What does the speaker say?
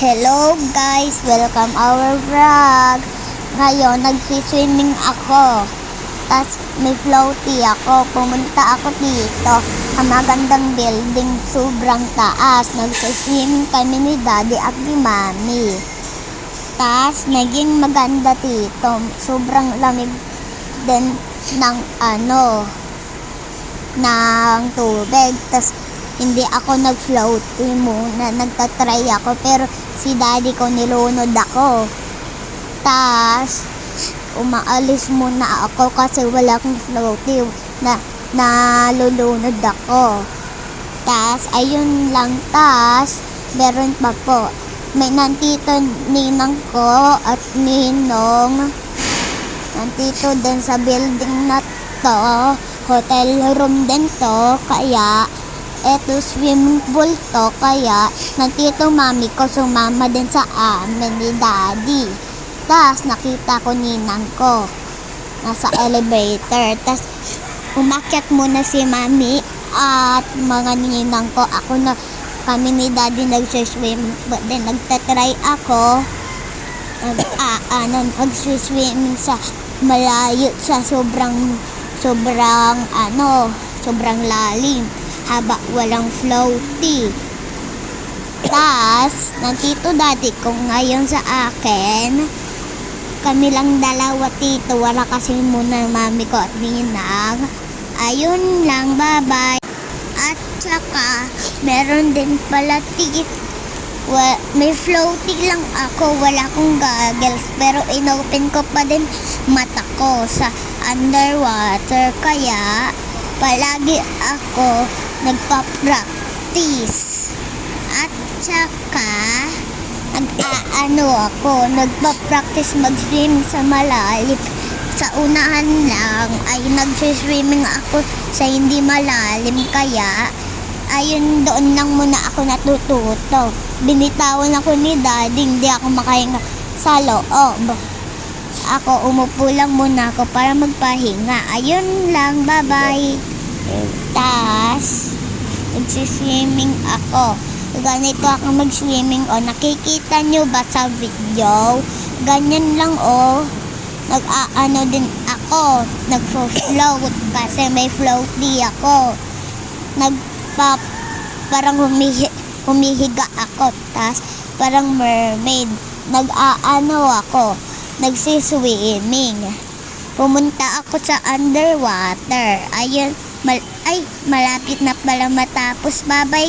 Hello guys, welcome our vlog. Ngayon, nagsiswimming ako. Tapos may floaty ako. Pumunta ako dito sa magandang building, sobrang taas. Nagsiswimming kami ni Daddy at ni Mami. Tapos naging maganda dito. Sobrang lamig din ng ng tubig. Tapos hindi ako nag-floaty muna, nagtatry ako, pero si Daddy ko nilunod ako. Tas umaalis muna ako kasi wala akong floaty, nalulunod ako. Tas ayun lang, tas meron pa po, may nandito ninang ko at ninong, nandito din sa building na to, hotel room din to, kaya eto swimming pool to, kaya nandito mami ko sumama din sa amin ni Daddy. Tas nakita ko ninang ko nasa elevator, tas umakyat muna si mami at mga ninang ko. Ako na, kami ni Daddy nagsiswim, but then nagtatry ako nagsiswimming sa malayo, sa sobrang lalim, haba walang floaty. Tas nandito Daddy ko ngayon sa akin, kami lang dalawa dito, wala kasi muna mami ko at ninang. Ayun lang, bye bye. At saka meron din pala may floaty lang ako, wala akong goggles, pero inopen ko pa din mata ko sa underwater, kaya palagi ako nagpa-practice. At saka nagpa-practice mag-swim sa malalim. Sa unahan lang ay nag-swimming ako sa hindi malalim, kaya ayun, doon lang muna ako natututo. Binitawan ako ni Daddy, hindi ako makahinga sa loob. Ako, umupo lang muna ako para magpahinga. Ayun lang, bye-bye. Tas nagsiswimming ako. Ganito ako mag-swimming, nakikita nyo ba sa video? Ganyan lang, din ako, nagfo-float kasi may floaty ako. Parang humihiga ako, tas parang mermaid. Ako, nagsiswimming. Pumunta ako sa underwater. Ayun, malapit na pala matapos. Bye-bye.